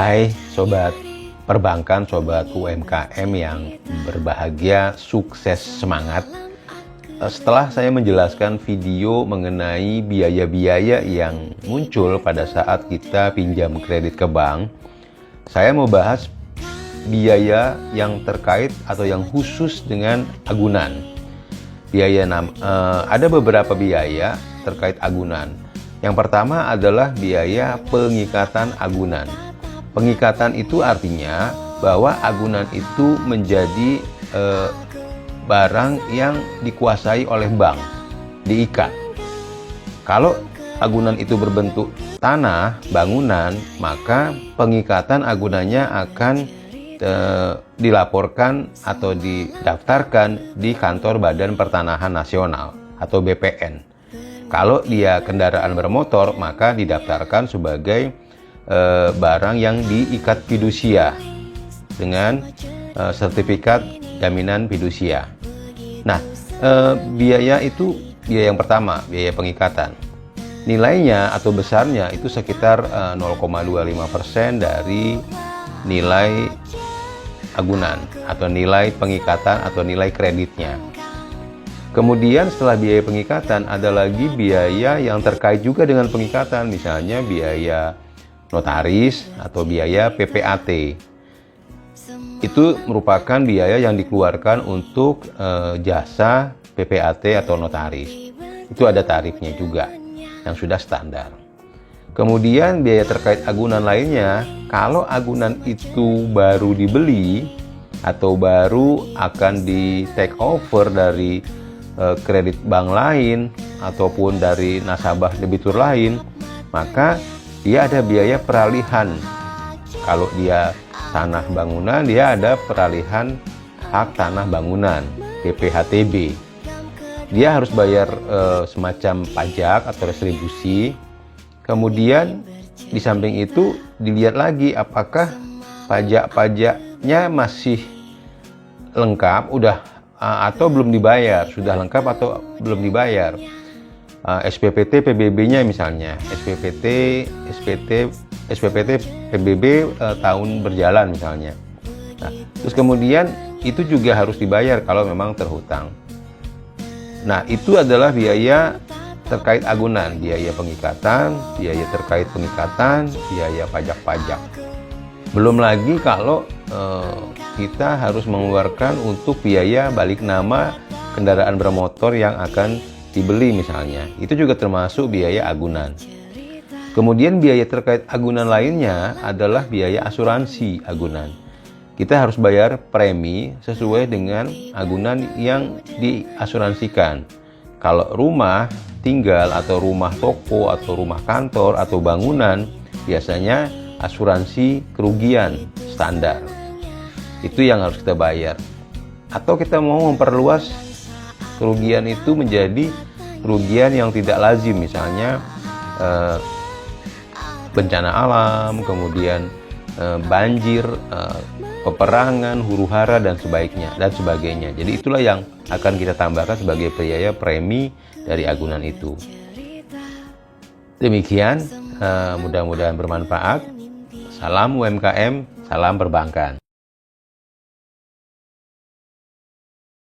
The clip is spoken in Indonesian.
Hai Sobat Perbankan, Sobat UMKM yang berbahagia, sukses, semangat. Setelah saya menjelaskan video mengenai biaya-biaya yang muncul pada saat kita pinjam kredit ke bank, saya mau bahas biaya yang terkait atau yang khusus dengan agunan. Ada beberapa biaya terkait agunan. Yang pertama adalah biaya pengikatan agunan. Pengikatan itu artinya bahwa agunan itu menjadi barang yang dikuasai oleh bank, diikat. Kalau agunan itu berbentuk tanah, bangunan, maka pengikatan agunannya akan dilaporkan atau didaftarkan di Kantor Badan Pertanahan Nasional atau BPN. Kalau dia kendaraan bermotor, maka didaftarkan sebagai barang yang diikat fidusia dengan sertifikat jaminan fidusia. Nah, biaya itu biaya yang pertama, biaya pengikatan. Nilainya atau besarnya itu sekitar 0,25% dari nilai agunan atau nilai pengikatan atau nilai kreditnya. Kemudian setelah biaya pengikatan ada lagi biaya yang terkait juga dengan pengikatan, misalnya biaya notaris atau biaya PPAT. Itu merupakan biaya yang dikeluarkan untuk jasa PPAT atau notaris. Itu ada tarifnya juga yang sudah standar. Kemudian biaya terkait agunan lainnya, kalau agunan itu baru dibeli atau baru akan di take over dari kredit bank lain ataupun dari nasabah debitur lain, maka dia ada biaya peralihan. Kalau dia tanah bangunan, dia ada peralihan hak tanah bangunan, PPHTB. Dia harus bayar semacam pajak atau retribusi. Kemudian di samping itu dilihat lagi apakah pajak-pajaknya masih lengkap, atau belum dibayar, sudah lengkap atau belum dibayar. SPPT PBB-nya misalnya, SPPT PBB tahun berjalan misalnya. Nah, terus kemudian itu juga harus dibayar kalau memang terhutang. Nah, itu adalah biaya terkait agunan, biaya pengikatan, biaya terkait pengikatan, biaya pajak-pajak. Belum lagi kalau kita harus mengeluarkan untuk biaya balik nama kendaraan bermotor yang akan dibeli misalnya, itu juga termasuk biaya agunan. Kemudian biaya terkait agunan lainnya adalah biaya asuransi agunan. Kita harus bayar premi sesuai dengan agunan yang diasuransikan. Kalau rumah tinggal atau rumah toko atau rumah kantor atau bangunan, biasanya asuransi kerugian standar. Itu yang harus kita bayar. Atau kita mau memperluas kerugian itu menjadi kerugian yang tidak lazim, misalnya bencana alam, kemudian banjir, peperangan, huru-hara dan sebagainya. Jadi itulah yang akan kita tambahkan sebagai biaya premi dari agunan itu. Demikian, mudah-mudahan bermanfaat. Salam UMKM, salam perbankan.